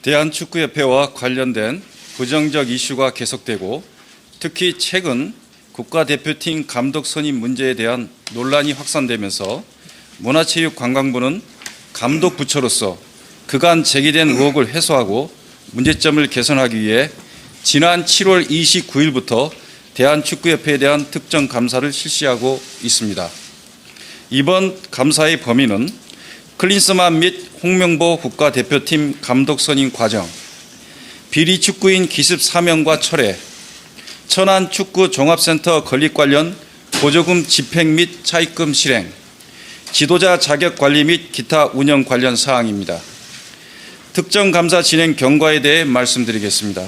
대한축구협회와 관련된 부정적 이슈가 계속되고 특히 최근 국가대표팀 감독 선임 문제에 대한 논란이 확산되면서 문화체육관광부는 감독부처로서 그간 제기된 의혹을 해소하고 문제점을 개선하기 위해 지난 7월 29일부터 대한축구협회에 대한 특정 감사를 실시하고 있습니다. 이번 감사의 범위는 클린스만 및 홍명보 국가대표팀 감독 선임 과정, 비리 축구인 기습 사면과 철회, 천안 축구 종합센터 건립 관련 보조금 집행 및 차입금 실행, 지도자 자격 관리 및 기타 운영 관련 사항입니다. 특정 감사 진행 경과에 대해 말씀드리겠습니다.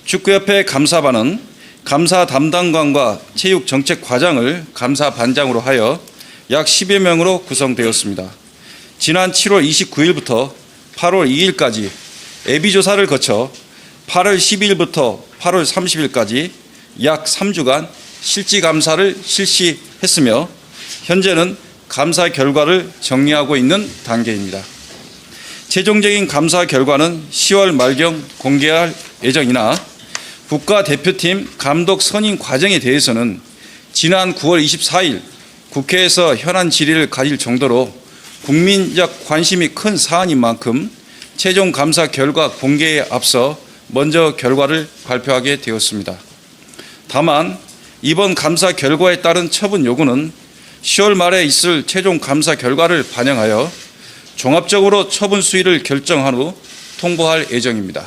축구협회 감사반은 감사 담당관과 체육정책과장을 감사반장으로 하여 약 10여 명으로 구성되었습니다. 지난 7월 29일부터 8월 2일까지 예비조사를 거쳐 8월 12일부터 8월 30일까지 약 3주간 실지감사를 실시했으며 현재는 감사 결과를 정리하고 있는 단계입니다. 최종적인 감사 결과는 10월 말경 공개할 예정이나 국가대표팀 감독 선임 과정에 대해서는 지난 9월 24일 국회에서 현안 질의를 가질 정도로 국민적 관심이 큰 사안인 만큼 최종 감사 결과 공개에 앞서 먼저 결과를 발표하게 되었습니다. 다만 이번 감사 결과에 따른 처분 요구는 10월 말에 있을 최종 감사 결과를 반영하여 종합적으로 처분 수위를 결정한 후 통보할 예정입니다.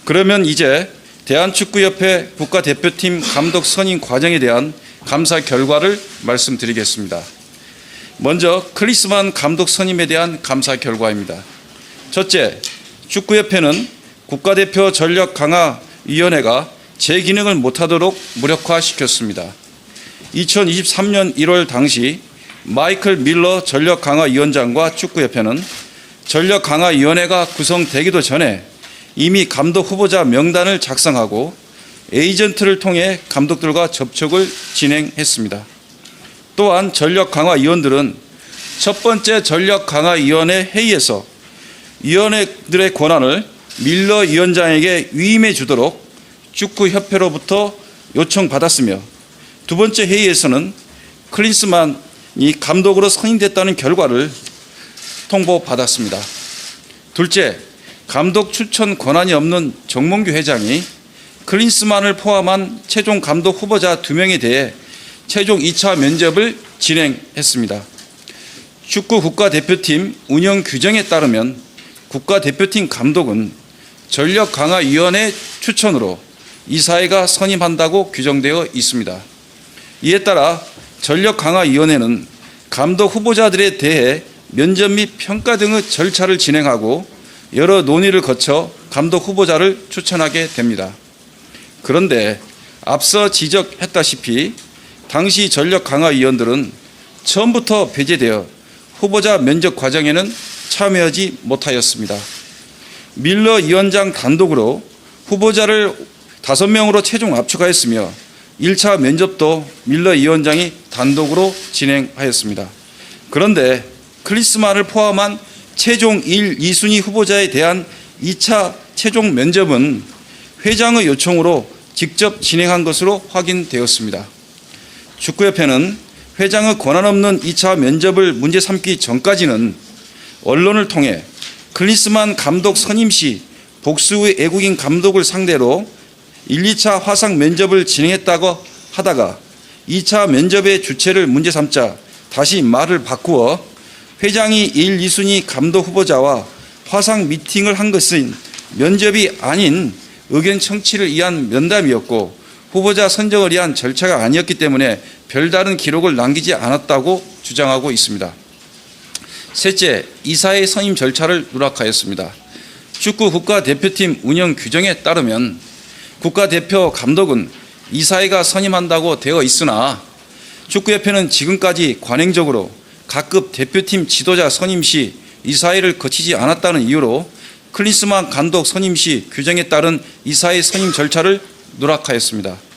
그러면 이제 대한축구협회 국가대표팀 감독 선임 과정에 대한 감사 결과를 말씀드리겠습니다. 먼저 클린스만 감독 선임에 대한 감사 결과입니다. 첫째, 축구협회는 국가대표 전력 강화 위원회가 제 기능을 못하도록 무력화시켰습니다. 2023년 1월 당시 마이클 밀러 전력 강화 위원장과 축구협회는 전력 강화 위원회가 구성되기도 전에 이미 감독 후보자 명단을 작성하고 에이전트를 통해 감독들과 접촉을 진행했습니다. 또한 전력 강화 위원들은 첫 번째 전력 강화 위원회 회의에서 위원회들의 권한을 밀러 위원장에게 위임해 주도록 축구협회로부터 요청받았으며 두 번째 회의에서는 클린스만이 감독으로 선임됐다는 결과를 통보받았습니다. 둘째, 감독 추천 권한이 없는 정몽규 회장이 클린스만을 포함한 최종 감독 후보자 2명에 대해 최종 2차 면접을 진행했습니다. 축구 국가대표팀 운영 규정에 따르면 국가대표팀 감독은 전력강화위원회 추천으로 이사회가 선임한다고 규정되어 있습니다. 이에 따라 전력강화위원회는 감독 후보자들에 대해 면접 및 평가 등의 절차를 진행하고 여러 논의를 거쳐 감독 후보자를 추천하게 됩니다. 그런데 앞서 지적했다시피 당시 전력강화위원들은 처음부터 배제되어 후보자 면접 과정에는 참여하지 못하였습니다. 밀러 위원장 단독으로 후보자를 5명으로 최종 압축하였으며 1차 면접도 밀러 위원장이 단독으로 진행하였습니다. 그런데 클린스만을 포함한 최종 1, 2순위 후보자에 대한 2차 최종 면접은 회장의 요청으로 직접 진행한 것으로 확인되었습니다. 축구협회는 회장의 권한 없는 2차 면접을 문제 삼기 전까지는 언론을 통해 클린스만 감독 선임 시 복수의 외국인 감독을 상대로 1, 2차 화상 면접을 진행했다고 하다가 2차 면접의 주체를 문제 삼자 다시 말을 바꾸어 회장이 1, 2순위 감독 후보자와 화상 미팅을 한 것은 면접이 아닌 의견 청취를 위한 면담이었고 후보자 선정을 위한 절차가 아니었기 때문에 별다른 기록을 남기지 않았다고 주장하고 있습니다. 셋째, 이사회 선임 절차를 누락하였습니다. 축구 국가대표팀 운영 규정에 따르면 국가대표 감독은 이사회가 선임한다고 되어 있으나 축구협회는 지금까지 관행적으로 각급 대표팀 지도자 선임 시 이사회를 거치지 않았다는 이유로 클린스만 감독 선임 시 규정에 따른 이사회 선임 절차를 누락하였습니다.